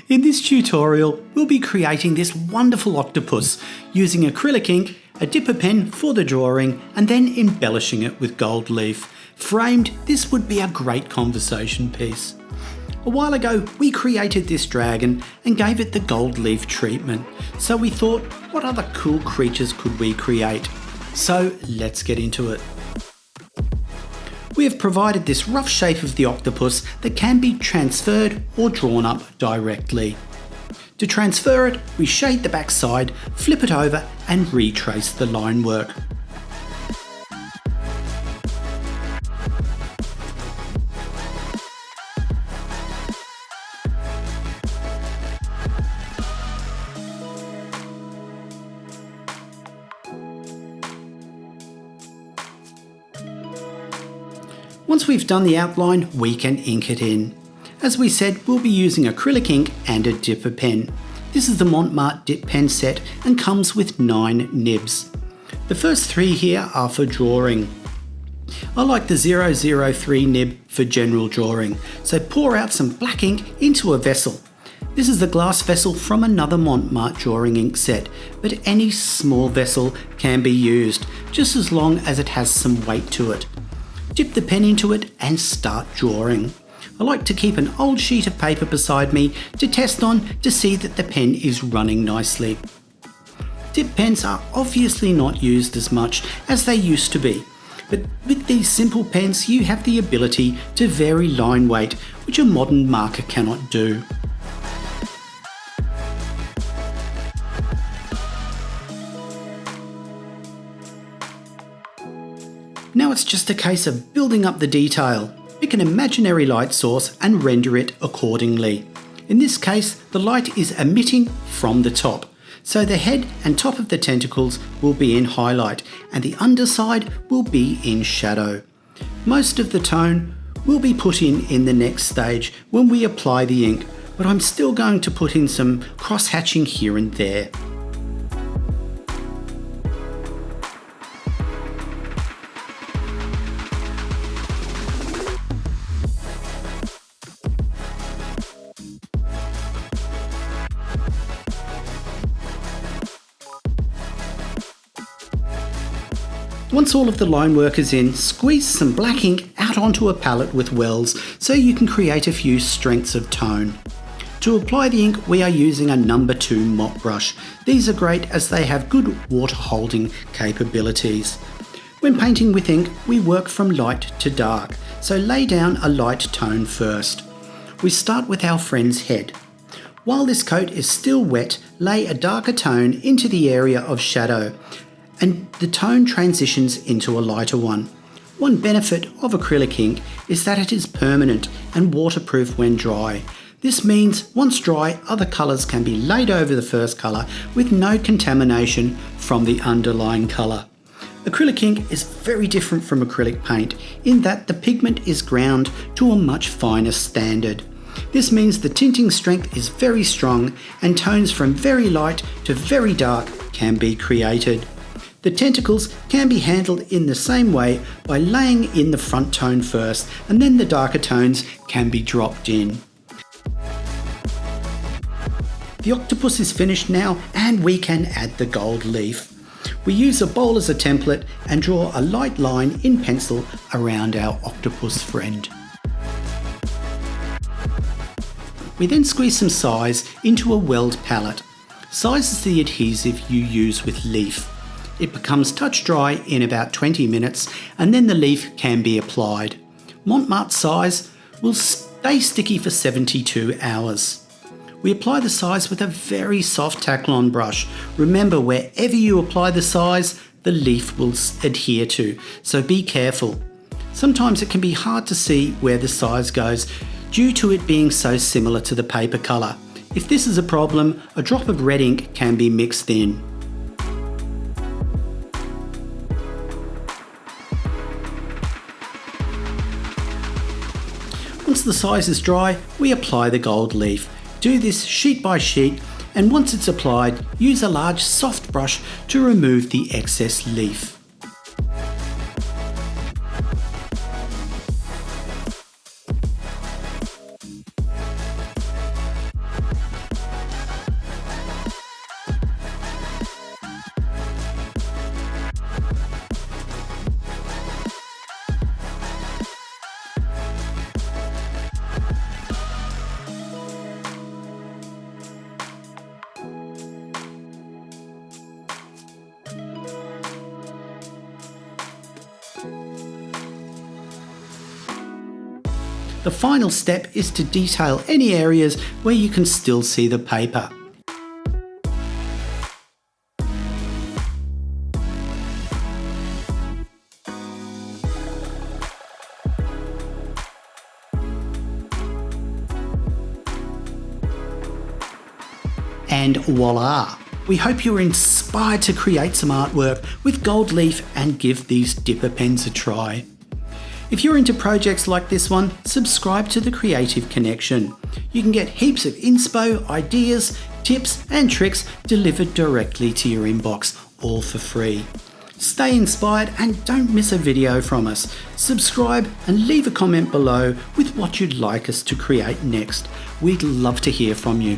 In this tutorial, we'll be creating this wonderful octopus using acrylic ink, a dipper pen for the drawing, and then embellishing it with gold leaf. Framed, this would be a great conversation piece. A while ago, we created this dragon and gave it the gold leaf treatment. So we thought, what other cool creatures could we create? So let's get into it. We have provided this rough shape of the octopus that can be transferred or drawn up directly. To transfer it, we shade the back side, flip it over and retrace the line work. Once we've done the outline, we can ink it in. As we said, we'll be using acrylic ink and a dipper pen. This is the Montmartre dip pen set and comes with 9 nibs. The first 3 here are for drawing. I like the 003 nib for general drawing, so pour out some black ink into a vessel. This is the glass vessel from another Montmartre drawing ink set, but any small vessel can be used, just as long as it has some weight to it. Dip the pen into it and start drawing. I like to keep an old sheet of paper beside me to test on to see that the pen is running nicely. Dip pens are obviously not used as much as they used to be, but with these simple pens you have the ability to vary line weight, which a modern marker cannot do. Now it's just a case of building up the detail. Pick an imaginary light source and render it accordingly. In this case, the light is emitting from the top, so the head and top of the tentacles will be in highlight and the underside will be in shadow. Most of the tone will be put in the next stage when we apply the ink, but I'm still going to put in some cross-hatching here and there. Once all of the line work is in, squeeze some black ink out onto a palette with wells so you can create a few strengths of tone. To apply the ink, we are using a number 2 mop brush. These are great as they have good water holding capabilities. When painting with ink, we work from light to dark, so lay down a light tone first. We start with our friend's head. While this coat is still wet, lay a darker tone into the area of shadow, and the tone transitions into a lighter one. One benefit of acrylic ink is that it is permanent and waterproof when dry. This means once dry, other colours can be laid over the first colour with no contamination from the underlying colour. Acrylic ink is very different from acrylic paint in that the pigment is ground to a much finer standard. This means the tinting strength is very strong and tones from very light to very dark can be created. The tentacles can be handled in the same way by laying in the front tone first, and then the darker tones can be dropped in. The octopus is finished now and we can add the gold leaf. We use a bowl as a template and draw a light line in pencil around our octopus friend. We then squeeze some size into a weld palette. Size is the adhesive you use with leaf. It becomes touch dry in about 20 minutes and then the leaf can be applied. Montmartre size will stay sticky for 72 hours. We apply the size with a very soft Taklon brush. Remember, wherever you apply the size, the leaf will adhere to, so be careful. Sometimes it can be hard to see where the size goes due to it being so similar to the paper colour. If this is a problem, a drop of red ink can be mixed in. Once the size is dry, we apply the gold leaf. Do this sheet by sheet, and once it's applied, use a large soft brush to remove the excess leaf. The final step is to detail any areas where you can still see the paper. And voila! We hope you're inspired to create some artwork with gold leaf and give these dipper pens a try. If you're into projects like this one, subscribe to the Creative Connection. You can get heaps of inspo, ideas, tips and tricks delivered directly to your inbox, all for free. Stay inspired and don't miss a video from us. Subscribe and leave a comment below with what you'd like us to create next. We'd love to hear from you.